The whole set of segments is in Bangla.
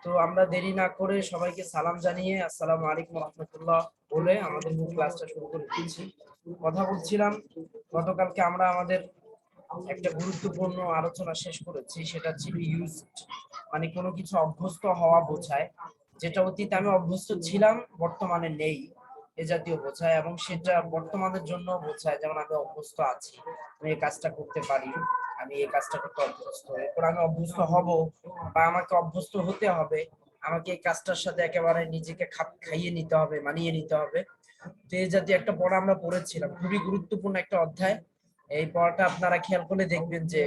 তো আমরা দেরি না করে সবাইকে সালাম জানিয়ে আসসালামু আলাইকুম রাহমাতুল্লাহ বলে আমাদের মূল ক্লাসটা শুরু করে দিচ্ছি। কথা বলছিলাম, গতকালকে আমরা আমাদের একটা গুরুত্বপূর্ণ আলোচনা শেষ করেছি, সেটা ছিল ইউজড, মানে কোনো কিছু অভ্যস্ত হওয়া বোঝায়, যেটা অতীতে আমি অভ্যস্ত ছিলাম বর্তমানে নেই এ জাতীয় বোঝায়, এবং সেটা বর্তমানের জন্য বোঝায়, যেমন আমি অভ্যস্ত আছি, আমি এই কাজটা করতে পারি, আমি এই কাজটা করতে অভ্যস্ত, এরপর আমি অভ্যস্ত হব বা আমাকে অভ্যস্ত হতে হবে, আমাকে এই কাজটার সাথে একেবারে নিজেকে খাপ খাইয়ে নিতে হবে, মানিয়ে নিতে হবে। তো এই জাতীয় একটা পড়া আমরা পড়েছিলাম, খুবই গুরুত্বপূর্ণ একটা অধ্যায়। এই পড়াটা আপনারা খেয়াল করলে দেখবেন যে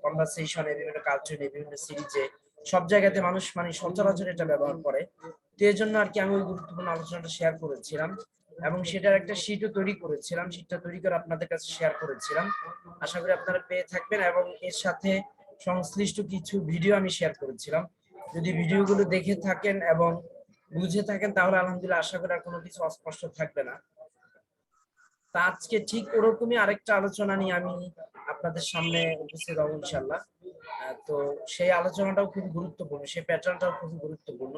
কনভারসেশনে, বিভিন্ন কালচারে, বিভিন্ন সিরিজে, সব জায়গাতে মানুষ মানে সচরাচর এটা ব্যবহার করে। তো এই জন্য আর কি আমি ওই গুরুত্বপূর্ণ আলোচনাটা শেয়ার করেছিলাম, এবং সেটার একটা শিটও তৈরি করেছিলাম, শিটটা তৈরি করে আপনাদের কাছে শেয়ার করেছিলাম। আশা করি আপনারা পেয়ে থাকবেন, এবং এর সাথে সংশ্লিষ্ট কিছু ভিডিও আমি শেয়ার করেছিলাম। যদি ভিডিওগুলো দেখে থাকেন এবং বুঝে থাকেন তাহলে আলহামদুলিল্লাহ, আশা করি আর কোনো কিছু অস্পষ্ট থাকবে না। তা আজকে ঠিক ওরকমই আরেকটা আলোচনা নিয়ে আমি আপনাদের সামনে উপস্থিত হব ইনশাল্লাহ। তো সেই আলোচনাটাও খুব গুরুত্বপূর্ণ, সেই প্যাটার্নটাও খুব গুরুত্বপূর্ণ।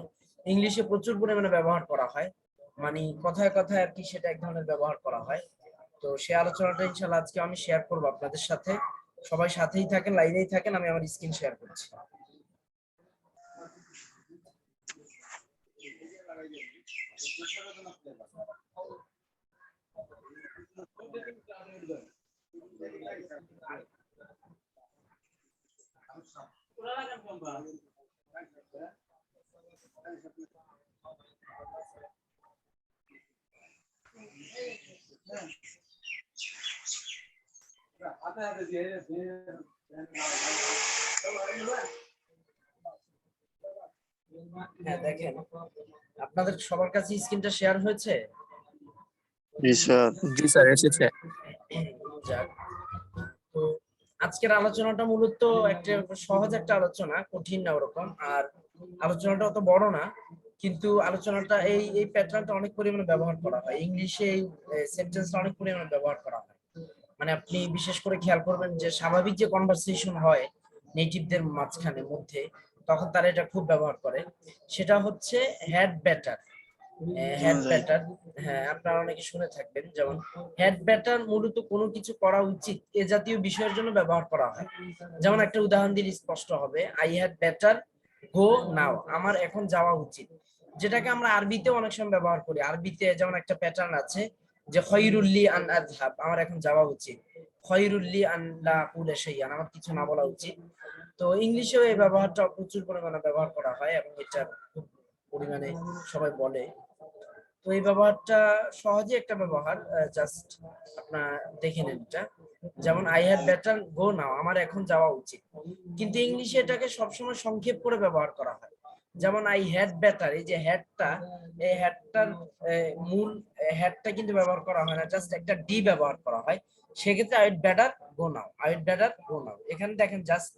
ইংলিশে প্রচুর পরিমাণে ব্যবহার করা হয়, মানে কথায় কথায় আর কি সেটা এক ধরনের ব্যবহার করা হয়। তো সেই আলোচনাটা ইনশাল্লাহ আজকে আমি শেয়ার করবো আপনাদের সাথে। সবাই সাথেই থাকেন, লাইনেই থাকেন, আমি আমার স্ক্রিন শেয়ার করছি। হ্যাঁ দেখেন, আপনাদের সবার কাছে স্ক্রিনটা শেয়ার হয়েছে? জি স্যার। জি স্যার, এসেছে। যাক, তো আজকের আলোচনাটা মূলত একটা সহজ একটা আলোচনা, কঠিন না ওরকম, আর আলোচনাটা অত বড় না, কিন্তু আলোচনাটা এই প্যাটার্নটা অনেক পরিমাণে ব্যবহার করা হয় ইংলিশে, এই সেন্টেন্সটা অনেক পরিমাণে ব্যবহার করা হয়। মানে আপনি বিশেষ করে খেয়াল করবেন যে স্বাভাবিক যে কনভারসেশন হয় নেটিভদের মাঝখানে মধ্যে, তখন তারা এটা খুব ব্যবহার করে। সেটা হচ্ছে হ্যাড বেটার, হ্যাড ব্যাটার। হ্যাঁ, আপনারা অনেকে শুনে থাকবেন, যেমন হ্যাড ব্যাটার মূলত কোনো কিছু করা উচিত এ জাতীয় বিষয়ের জন্য ব্যবহার করা হয়। যেমন একটা উদাহরণ দিলে স্পষ্ট হবে, I had batter go now, আমার এখন যাওয়া উচিত, যেটাকে আমরা আরবিতে অনেক সময় ব্যবহার করি। আরবিতে যেমন একটা প্যাটার্ন আছে যে খয়রুল্লি আন আযহাব, আমার এখন যাওয়া উচিত, খয়রুল্লি আন লা আকুলা শাইআন, আমার কিছু না বলা উচিত। তো ইংলিশেও এই ব্যবহারটা প্রচুর পরিমাণে ব্যবহার করা হয়, এবং এটা খুব পরিমাণে সবাই বলে। তো এই ব্যবহারটা সহজে একটা ব্যবহার, জাস্ট আপনার দেখে নেন এটা। যেমন I had better go now, আমার এখন যাওয়া উচিত, কিন্তু ইংলিশে এটাকে সবসময় সংক্ষেপ করে ব্যবহার করা হয়। যেমন আই হ্যাড বেটার, এই যে হ্যাডটা, এই হ্যাডটার মূল হ্যাডটা কিন্তু ব্যবহার করা হয় না, জাস্ট একটা ডি ব্যবহার করা হয়। সেক্ষেত্রে I had better go now, I had better go now, এখানে দেখেন জাস্ট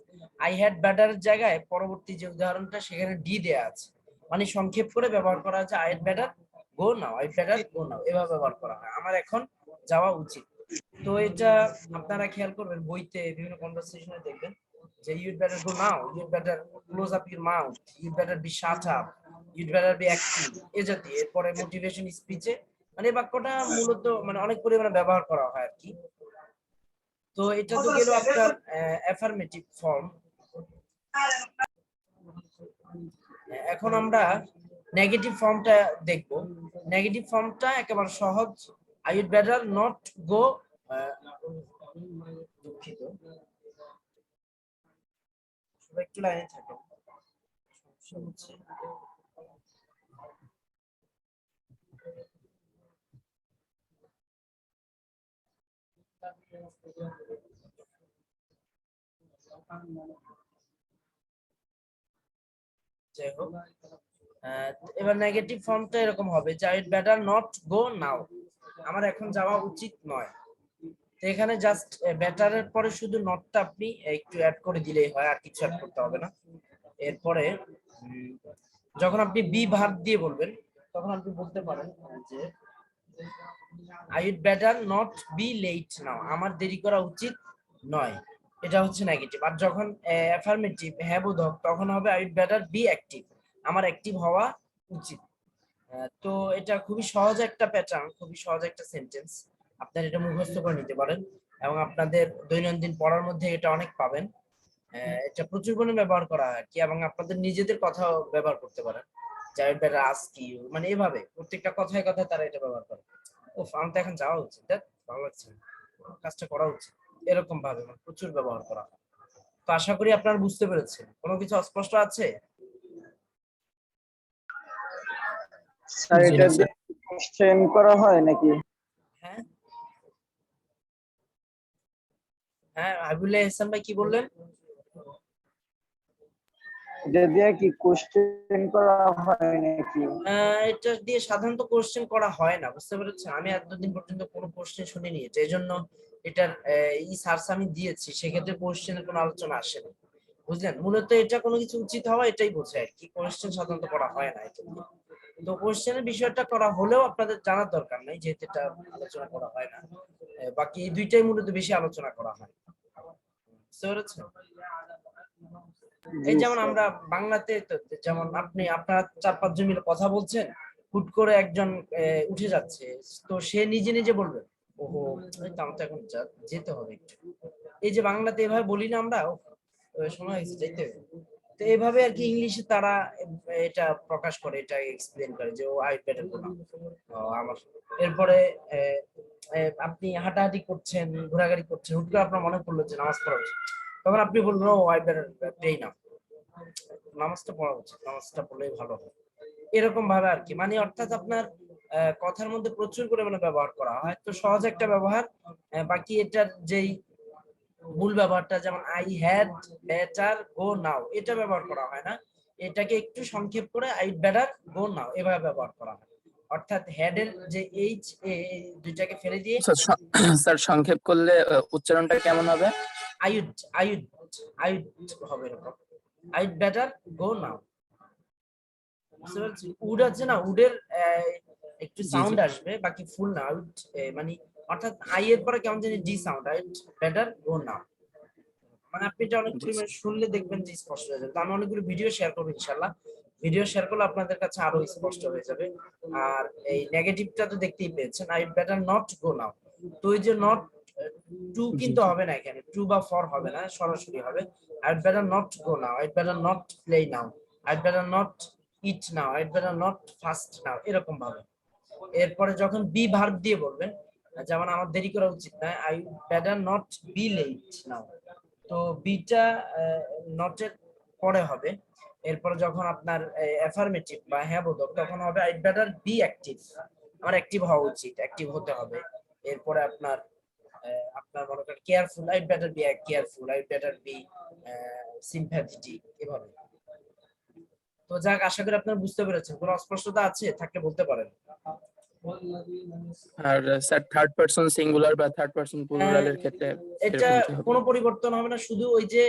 আই হ্যাড বেটারের জায়গায় পরবর্তী যে উদাহরণটা সেখানে ডি দেয়া আছে, মানে সংক্ষেপ করে ব্যবহার করা হচ্ছে I had better go now, I better go now, এভাবে ব্যবহার করা হয়, আমার এখন যাওয়া উচিত। তো এটা আপনারা খেয়াল করবেন, বইতে বিভিন্ন কনভারসেশনে দেখবেন যে you'd better go now, you'd better close up your mouth, you'd better be shut up, you'd better be active, এ জাতীয়। এরপরে মোটিভেশন স্পিচে মানে এই বাক্যটা মূলত মানে অনেক পরিমাণে ব্যবহার করা হয় আর কি। তো এটা তো গেল আপনার অ্যাফার্মেটিভ ফর্ম। এখন আমরা নেগেটিভ ফর্মটা দেখব। নেগেটিভ ফর্মটা একেবারে সহজ, I would better not go, দুঃখিত, সবাই একটু লাইনে থাকেন, সমস্যা হচ্ছে। যাই হোক, এবার নেগেটিভ ফর্মটা এরকম হবে যে I would better not go now, আমার এখন যাওয়া উচিত নয়। তো এখানে জাস্ট বেটারের পরে শুধু নটটা আপনি একটু অ্যাড করে দিলেই হয়, আর কিছু অ্যাড করতে হবে না। এরপরে যখন আপনি বি ভার্ব দিয়ে বলবেন, তখন আপনি বলতে পারেন যে I would better not be late now, আমার দেরি করা উচিত নয়। এটা হচ্ছে নেগেটিভ। আর যখন অ্যাফার্মেটিভ হ্যাঁ বোধক তখন হবে I would better be active, আমার অ্যাক্টিভ হওয়া উচিত। তো এটা খুবই সহজ একটা প্যাটার্ন, খুবই সহজ একটা সেন্টেন্স। আপনারা এটা মুখস্থ করে নিতে পারেন এবং আপনাদের দৈনন্দিন পড়ার মধ্যে এটা অনেক পাবেন। এটা প্রচুর পরিমাণে ব্যবহার করা হয় আর কি, এবং আপনাদের নিজেদের কথাও ব্যবহার করতে পারেন। যাই বেটার আস্ক ইউ, মানে এভাবে প্রত্যেকটা কথায় কথায় তারা এটা ব্যবহার করে। ওফ, আমার তো এখন যাওয়া উচিত, দেখ ভালো লাগছে না, কাজটা করা উচিত, এরকম ভাবে মানে প্রচুর ব্যবহার করা হয়। তো আশা করি আপনারা বুঝতে পেরেছেন। কোনো কিছু অস্পষ্ট আছে? স্যার জি এটা না দিয়ে স্যার। কোশ্চেন করা হয় নাকি? হ্যাঁ হ্যাঁ, আবিবুল্লাহ ইহসান ভাই কি বললেন? এটা দিয়ে কি কোশ্চেন করা হয় নাকি? এটা দিয়ে সাধারণত কোশ্চেন করা হয় না, বুঝতে পেরেছেন? আমি এতদিন পর্যন্ত কোনো কোশ্চেন শুনিনি, এই জন্য এটার এই সার্চ আমি দিয়েছি, সেক্ষেত্রে কোশ্চেনের কোনো আলোচনা আসে না, বুঝলেন? মূলত এটা কোনো কিছু উচিত হওয়া এটাই বোঝায় আর কি, কোশ্চেন সাধারণত করা হয় না এটা দিয়ে। তো কোশ্চেনের বিষয়টা করা হলেও আপনাদের জানার দরকার নাই, যেহেতু এটা আলোচনা করা হয় না। বাকি এই দুইটাই মূলত বেশি আলোচনা করা হয়, বুঝতে পেরেছেন? এই জি যেমন স্যার। আমরা বাংলাতে যেমন আপনি আপনারা 4-5 জন মিলে কথা বলছেন, হুট করে একজন উঠে যাচ্ছে, তো সে নিজে নিজে বলবে ওহো, এই তো আমার তো এখন যেতে হবে একটু। এই যে বাংলাতে এভাবে বলি না আমরা, "ওহ, সময় হয়েছে যাইতে হবে।" তো এভাবে আর কি ইংলিশে তারা এটা প্রকাশ করে, এটা এক্সপ্লেন করে যে ও আই বেটার গো নাও। আমার এরপরে আহ, আপনি হাঁটাহাঁটি করছেন, ঘোরাঘুরি করছেন, হুট করে আপনার মনে পড়লো যে নামাজ পড়া উচিত, তখন আপনি বলবেন ও আই বেটার প্রে নাও, নামাজটা পড়া উচিত, নামাজটা পড়লেই ভালো হয়। এরকম ভাবে আর কি, মানে অর্থাৎ আপনার কথার মধ্যে প্রচুর পরিমাণে ব্যবহার করা হয়, তো সহজ একটা ব্যবহার। বাকি এটার যেই মূল ব্যবহারটা, যেমন আই হ্যাড বেটার গো নাও, এটা ব্যবহার করা হয় না, এটাকে একটু সংক্ষেপ করে আই বেটার গো নাও এভাবে ব্যবহার করা হয়। অর্থাৎ হ্যাড এর যে এইচ এ দুইটাকে ফেলে দিয়ে স্যার স্যার সংক্ষেপ করলে উচ্চারণটা কেমন হবে? আইউড আইউড আইউড হবে এরকম, আইউড বেটার গো নাও। বুঝতে পারছি, উড আছে না, উডের একটু জি জি। সাউন্ড আসবে, বাকি ফুল না উড, মানে অর্থাৎ আই এর পরে কেমন জানি D sound, I'd better go now. মানে আপনি এটা অনেক জি পরিমাণে শুনলে দেখবেন যে স্পষ্ট হয়ে যাবে। তো আমি অনেকগুলো ভিডিও শেয়ার করবো ইনশাল্লাহ, ভিডিও শেয়ার করলে আপনাদের কাছে আরো স্পষ্ট হয়ে যাবে। আর এই নেগেটিভটা তো দেখতেই পেয়েছেন, আই বেটার নট গো নাও। তো ওই যে নট, টু জি কিন্তু জি। হবে না এখানে, টু বা ফর হবে না, সরাসরি হবে I better not go now, I better not play now, I better not eat now, I better not fast now, এরকম ভাবে। এরপরে যখন বি ভার্ব দিয়ে বলবেন, যেমন আমার দেরি করা উচিত না, I better not be late now, তো বিটা নটের পরে হবে। এরপর যখন আপনার অ্যাফার্মেটিভ বা হ্যাঁ বোধক, তখন হবে আই বেটার বি অ্যাক্টিভ, আমার অ্যাক্টিভ হওয়া উচিত, অ্যাক্টিভ হতে হবে। এরপরে আপনার আপনার মনে করেন careful, I better be careful, I better be sympathetic, এভাবে। তো যাক, আশা করি আপনারা বুঝতে পেরেছেন। কোনো অস্পষ্টতা আছে থাকলে বলতে পারেন। আর স্যার থার্ড পারসন সিঙ্গুলার বা থার্ড পারসন আহ, প্লুরালের ক্ষেত্রে এটা কিরকম কি হবে? কোনো পরিবর্তন হবে না, শুধু ওই যে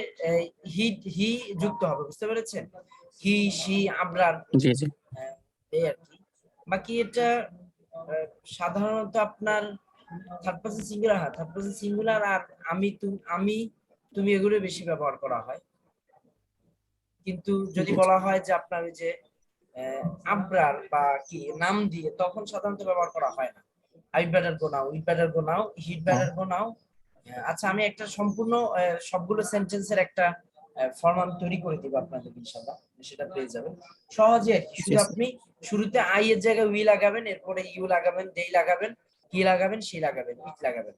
হি হি যুক্ত হবে, বুঝতে পেরেছেন? হি সি আবরার, জি জি। এই আর কি। বাকি এটা আহ, সাধারণত আপনার থার্ড পারসন সিঙ্গুলার, হ্যাঁ থার্ড পারসন সিঙ্গুলার, আর আমি তুমি এগুলো বেশি ব্যবহার করা হয়। কিন্তু যদি জি জি। বলা হয় যে আপনার ওই যে আবরার বা কি নাম দিয়ে, তখন সাধারণত ব্যবহার করা হয় না। I better go now, we better go now, he'd ও, বেটার গো নাও। আচ্ছা, আমি একটা সম্পূর্ণ সবগুলো সেন্টেন্সের একটা ফরম্যাট তৈরি করে দিব আপনাদের ইনশাআল্লাহ, সেটা পেয়ে যাবেন সহজে আর কি। জি শুধু স্যার। আপনি শুরুতে আই এর জায়গায় উই লাগাবেন, এরপরে ইউ লাগাবেন, দে লাগাবেন, হি লাগাবেন, সি লাগাবেন, ইট লাগাবেন,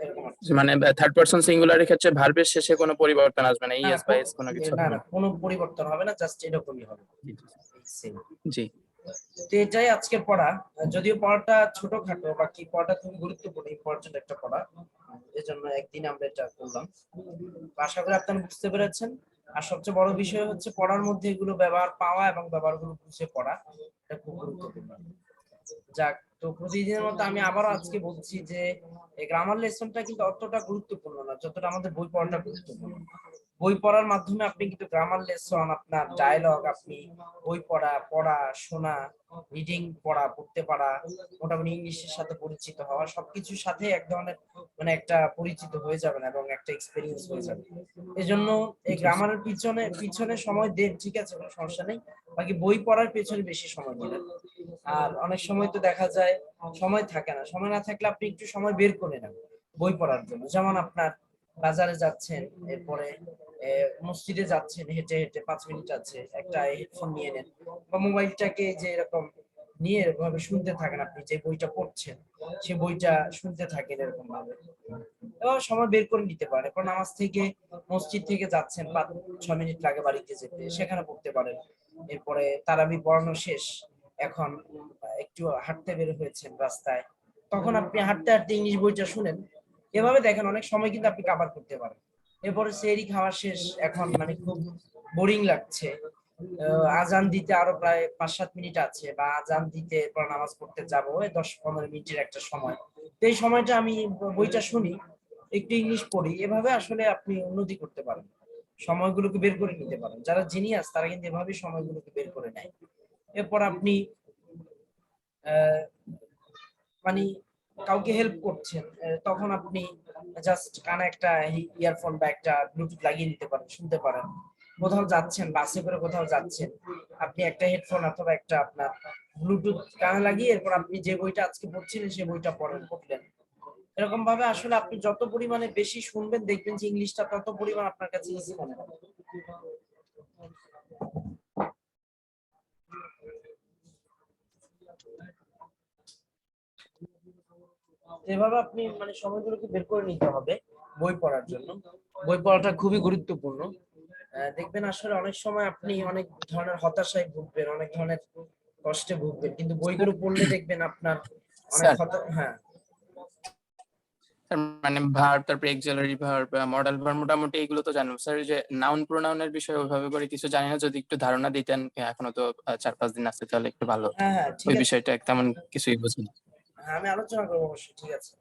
এরকম আর কি। মানে থার্ড পারসন সিঙ্গুলারের ক্ষেত্রে ভার্বের শেষে কোনো পরিবর্তন আসবে না, না না ইএস বা এস কোনো কিছু না হবে না, না? কোনো পরিবর্তন হবে না, জাস্ট এরকমই হবে, জি জি। এই same। জি। তো এটাই আজকের পড়া। যদিও পড়াটা ছোটখাটো, বাকি পড়াটা খুব গুরুত্বপূর্ণ, ইম্পর্টেন্ট একটা পড়া, এজন্য একদিন আমরা এটা করলাম। তো আশা করি আপনারা বুঝতে পেরেছেন। আর সবচেয়ে বড় বিষয় হচ্ছে পড়ার মধ্যে এগুলো ব্যবহার পাওয়া এবং ব্যবহারগুলো বুঝে পড়া, এটা খুব গুরুত্বপূর্ণ। যাক, তো প্রতিদিনের মতো আমি আবারও আজকে বলছি যে এই গ্রামার লেসনটা কিন্তু অতটা গুরুত্বপূর্ণ না যতটা আমাদের বই পড়াটা গুরুত্বপূর্ণ। বই পড়ার মাধ্যমে আপনি কিন্তু গ্রামার লেসন, আপনার ডায়লগ, আপনি বই পড়া শোনা, রিডিং পড়তে পারা, মোটামুটি ইংলিশের সাথে পরিচিত হওয়া, সবকিছুর সাথে এক ধরনের মানে একটা পরিচিত হয়ে যাবেন এবং একটা এক্সপেরিয়েন্স হয়ে যাবে। এজন্য এই জি গ্রামারের পিছনে পিছনে সময় দেন, ঠিক আছে, কোনো সমস্যা নেই, বাকি বই পড়ার পেছনে বেশি সময় দিবেন। আর অনেক সময় তো দেখা যায় সময় থাকে না, সময় না থাকলে আপনি একটু সময় বের করে নেন বই পড়ার জন্য। যেমন আপনার বাজারে যাচ্ছেন, এরপরে মসজিদে যাচ্ছেন, হেঁটে হেঁটে 5 মিনিট আছে, একটা হেডফোন নিয়ে নেন বা মোবাইলটাকে যে এরকম নিয়ে এভাবে শুনতে থাকেন, আপনি যে বইটা পড়ছেন সে বইটা শুনতে থাকেন এরকম ভাবে, এবং সময় বের করে নিতে পারেন। এখন নামাজ থেকে মসজিদ থেকে যাচ্ছেন, 5-6 মিনিট লাগে বাড়িতে যেতে, সেখানে পড়তে পারেন। এরপরে তারাবি পড়ানো শেষ, এখন একটু হাঁটতে বের হয়েছেন রাস্তায়, তখন আপনি হাঁটতে হাঁটতে ইংলিশ বইটা শুনেন। এভাবে দেখেন অনেক সময় কিন্তু আপনি কভার করতে পারেন। এরপরে সেহরি খাওয়া শেষ, এখন মানে খুব বোরিং লাগছে, আজান দিতে আরো প্রায় 5-7 মিনিট আছে, বা আজান দিতে এরপর নামাজ পড়তে যাবো, ওই 10-15 মিনিটের একটা সময়, তো এই সময়টা আমি বইটা শুনি, একটু ইংলিশ পড়ি। এভাবে আসলে আপনি উন্নতি করতে পারেন, সময়গুলোকে বের করে নিতে পারেন। যারা জিনিয়াস তারা কিন্তু এভাবেই সময়গুলোকে বের করে নেয়। এরপর আপনি আহ মানে কাউকে হেল্প করছেন, তখন আপনি জাস্ট কানে একটা ইয়ারফোন বা একটা ব্লুটুথ লাগিয়ে দিতে পারেন, শুনতে পারেন। কোথাও যাচ্ছেন, বাসে করে কোথাও যাচ্ছেন, আপনি একটা হেডফোন অথবা একটা আপনার ব্লুটুথ কানে লাগিয়ে এরপর আপনি যে বইটা আজকে পড়ছিলেন সেই বইটা পড়লেন। এরকম ভাবে আসলে আপনি যত পরিমাণে বেশি শুনবেন, দেখবেন যে ইংলিশটা তত পরিমাণ আপনার কাছে ইজি মনে হবে। এভাবে আপনি মানে সময়গুলোকে বের করে নিতে হবে বই পড়ার জন্য। বই পড়াটা খুবই গুরুত্বপূর্ণ। দেখবেন আসলে অনেক সময় আপনি অনেক ধরনের হতাশায় ভুগবেন, অনেক ধরনের কষ্টে ভুগবেন, কিন্তু বইগুলো পড়লে দেখবেন আপনার অনেক স্যার। হ্যাঁ। স্যার মানে ভার্ব, তারপরে অক্সিলারি ভার্ব, মডেল ভার্ব, মোটামুটি এগুলো তো জানো স্যার। যে নাউন প্রোনাউনের বিষয়ে ওইভাবে করে কিছু জানি না, যদি একটু ধারণা দিতেন। এখনো তো 4-5 দিন আছে, তাহলে একটু ভালো হতো। হ্যাঁ হ্যাঁ ঠিক ওই আছে। বিষয়টা তেমন কিছুই বুঝি না। হ্যাঁ, আমি আলোচনা করবো অবশ্যই, ঠিক আছে,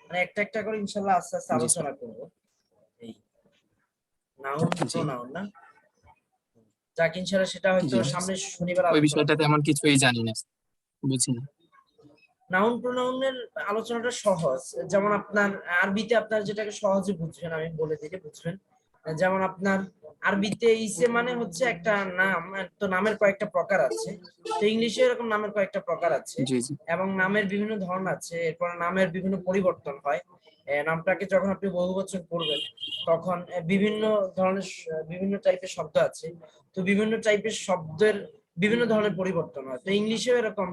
মানে একটা একটা করে ইনশাল্লাহ আস্তে আস্তে জি স্যার। আলোচনা করবো। এই নাউন জি প্রোনাউন না, যাক ইনশাল্লাহ সেটা হয়তো জি। সামনের শনিবার ওই আলোচনা বিষয়টা করবো। তেমন কিছুই জানি না, বুঝি না। নাউন প্রোনাউনের আলোচনাটা সহজ। যেমন আপনার আরবিতে আপনার যেটাকে সহজে বুঝবেন, আমি বলে দিলে বুঝবেন। যেমন আপনার আরবিতে ইসে মানে হচ্ছে একটা নাম, তো নামের কয়েকটা প্রকার আছে, তো ইংলিশে এরকম নামের কয়েকটা প্রকার আছে, জি জি এবং নামের বিভিন্ন ধরন আছে, এরপর নামের বিভিন্ন পরিবর্তন হয়। নামটাকে যখন আপনি বহুবচন করবেন তখন বিভিন্ন ধরনের বিভিন্ন টাইপের শব্দ আছে, তো বিভিন্ন টাইপের শব্দের বিভিন্ন ধরনের পরিবর্তন হয়। তো ইংলিশেও এরকম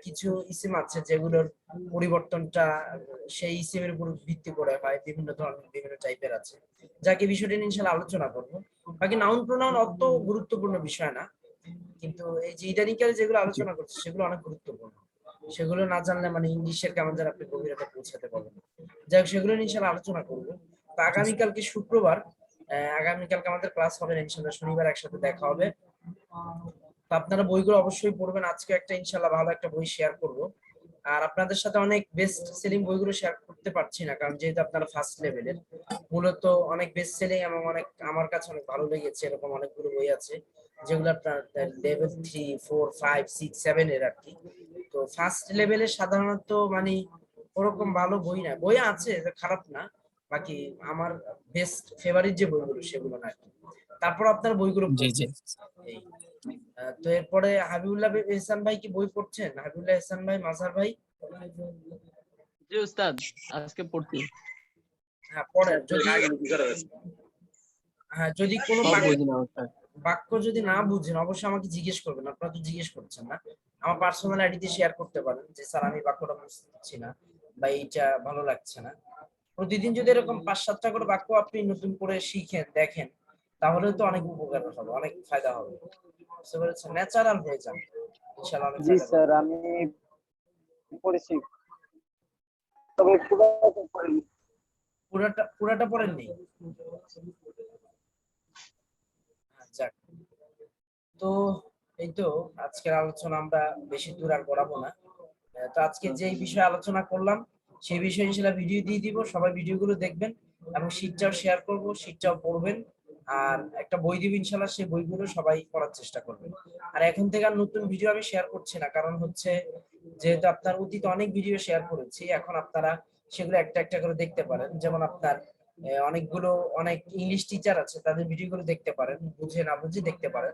কিছু ইসিম আছে যেগুলোর পরিবর্তনটা সেই ইসিমের উপর ভিত্তি করে হয়, বিভিন্ন ধরনের বিভিন্ন টাইপের আছে, যাকে বিষয়টা নিয়ে ইনশাআল্লাহ আলোচনা করবো। বাকি নাউন প্রোনাউন অত গুরুত্বপূর্ণ বিষয় না, কিন্তু এই যে ইদানিংকালে যেগুলো জি আলোচনা করছে সেগুলো অনেক গুরুত্বপূর্ণ। সেগুলো না জানলে মানে ইংলিশের কেমন যেন আপনি গভীরতা পৌঁছাতে পারবেন না। যাই হোক, সেগুলো নিয়ে ইনশাআল্লাহ আলোচনা করবো। তো জি স্যার। আগামীকালকে শুক্রবার, আগামীকালকে আমাদের ক্লাস হবে না, ইনশাআল্লাহ শনিবার একসাথে দেখা হবে। তো আপনারা বইগুলো অবশ্যই পড়বেন। আজকে একটা ইনশাআল্লাহ ভালো একটা বই শেয়ার করব। আর আপনাদের সাথে অনেক বেস্ট সেলিং বইগুলো শেয়ার করতে পারছি না, কারণ যেহেতু আপনারা ফার্স্ট লেভেলের, মূলত অনেক বেস্ট সেলিং এবং অনেক আমার কাছে অনেক ভালো লেগেছে এরকম অনেকগুলো বই আছে যেগুলো আপনার লেভেল 3, 4, 5, 6, 7 এর আর কি। তো ফার্স্ট লেভেলে সাধারণত মানে ওরকম ভালো বই না, বই আছে যে খারাপ না, বাকি আমার বেস্ট ফেভারিট যে বইগুলো সেগুলো না আর কি। তারপর আপনার বইগুলো জি জি। পড়বেন। এই তো এরপরে হাবিবুল্লাহ এহসান ভাই কি বই পড়ছেন? হাবিবুল্লাহ এহসান ভাই, মাজার ভাই? জি উস্তাদ, আজকে পড়ছি। হ্যাঁ পড়েন। যদি হ্যাঁ যদি কোনো সব বুঝি না উস্তাদ। বাক্য যদি না বুঝেন অবশ্যই আমাকে জিজ্ঞেস করবেন। আপনারা তো জিজ্ঞেস করছেন না, আমার পার্সোনাল আইডিতে শেয়ার করতে পারেন যে স্যার আমি বাক্যটা বুঝতে পারছি না বা এইটা ভালো লাগছে না। প্রতিদিন যদি এরকম 5-7টা করে বাক্য আপনি নতুন করে শিখেন, দেখেন, তাহলে তো অনেক উপকার হবে, অনেক ফায়দা হবে। বুঝতে পেরেছেন? ন্যাচারাল হয়ে যান, ইনশাআল্লাহ অনেক জি ফায়দা স্যার, পাবেন। আমি পড়েছি, তবে খুব একটা পড়িনি। পুরাটা পুরাটা পড়েননি? যাক, তো এই তো আজকের আলোচনা আমরা বেশি দূর আর গড়াবো না। তো আজকে যে বিষয়ে আলোচনা করলাম সেই বিষয়ে ইনশাআল্লাহ ভিডিও দিয়ে দিব, সবাই ভিডিওগুলো দেখবেন এবং শীটটাও শেয়ার করব, শীটটাও পড়বেন। আর একটা বই দিব ইনশাল্লাহ, সেই বইগুলো সবাই পড়ার চেষ্টা করবেন। আর এখন থেকে আর নতুন ভিডিও আমি শেয়ার করছি না, কারণ হচ্ছে যেহেতু আপনার অতীতে অনেক ভিডিও শেয়ার করেছি, এখন আপনারা সেগুলো একটা একটা করে দেখতে পারেন। যেমন আপনার অনেকগুলো অনেক ইংলিশ টিচার আছে, তাদের ভিডিওগুলো দেখতে পারেন, বুঝে না বুঝে দেখতে পারেন।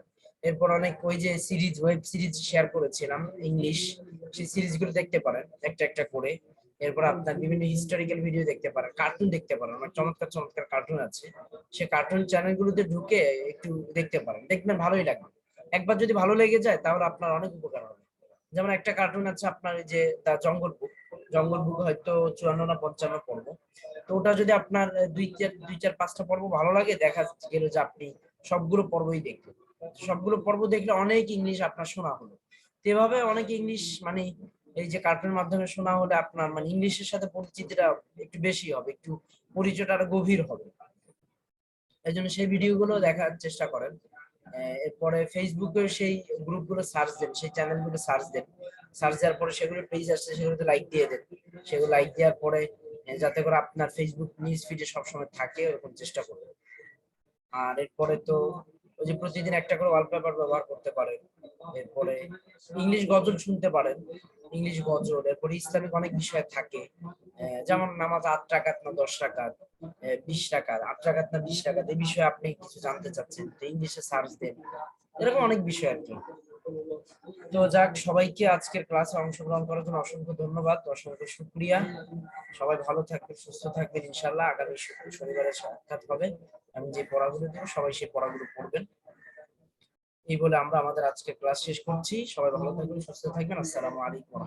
এরপর অনেক ওই যে সিরিজ, ওয়েব সিরিজ শেয়ার করেছিলাম ইংলিশ, সেই সিরিজগুলো দেখতে পারেন একটা একটা করে। এরপর আপনার বিভিন্ন হিস্টোরিক্যাল ভিডিও দেখতে পারেন, কার্টুন দেখতে পারেন, অনেক চমৎকার চমৎকার কার্টুন আছে, সে কার্টুন চ্যানেলগুলোতে ঢুকে একটু দেখতে পারেন, দেখবেন ভালোই লাগবে। একবার যদি ভালো লেগে যায় তাহলে আপনার অনেক উপকার হবে। যেমন একটা কার্টুন আছে আপনার, এই যে দা জঙ্গল বুক, জঙ্গল বুক হয়তো 54 না 55 পর্ব। তো ওটা যদি আপনার দুই চার পাঁচটা পর্ব ভালো লাগে, দেখা গেল যে আপনি সবগুলো পর্বই দেখবেন। সবগুলো পর্ব দেখলে অনেক ইংলিশ আপনার শোনা হলো। তো এভাবে অনেক ইংলিশ মানে এই যে কার্টুনের মাধ্যমে শোনা হলে আপনার মানে ইংলিশের সাথে পরিচিতিটা একটু বেশি হবে, একটু পরিচয়টা আরো গভীর হবে। এই জন্য সেই ভিডিওগুলো দেখার চেষ্টা করেন। এরপরে ফেসবুকে সেই গ্রুপগুলো সার্চ দেন, সেই চ্যানেলগুলো সার্চ দেন। সার্চ দেওয়ার পরে সেগুলো পেজ আসছে, সেগুলোতে লাইক দিয়ে দেন। সেগুলো লাইক দেওয়ার পরে যাতে করে আপনার ফেসবুক নিউজ ফিডে সবসময় থাকে, এরকম চেষ্টা করবেন। আর এরপরে তো ওই যে প্রতিদিন একটা করে ওয়ালপেপার ব্যবহার করতে পারেন। এরপরে ইংলিশ গজল শুনতে পারেন, ইংলিশ গজল। এরপরে ইসলামিক অনেক বিষয় থাকে, যেমন নামাজ 8 রাকাত না 10 রাকাত, 20 রাকাত, 8 রাকাত না 20 রাকাত, এই বিষয়ে আপনি কিছু জানতে চাচ্ছেন তো ইংলিশে সার্চ দেন। এরকম অনেক বিষয় আর কি। তো যাক, সবাইকে আজকের ক্লাসে অংশগ্রহণ করার জন্য অসংখ্য ধন্যবাদ, অসংখ্য শুকরিয়া। সবাই ভালো থাকবেন, সুস্থ থাকবেন। ইনশাল্লাহ আগামী শনিবারে সাক্ষাৎ হবে। আমি যে পড়াগুলো দেবো সবাই সেই পড়াগুলো পড়বেন। এই বলে আমরা আমাদের আজকে ক্লাস শেষ করছি। সবাই ভালো থাকবেন, সুস্থ থাকবেন। আসসালামু আলাইকুম।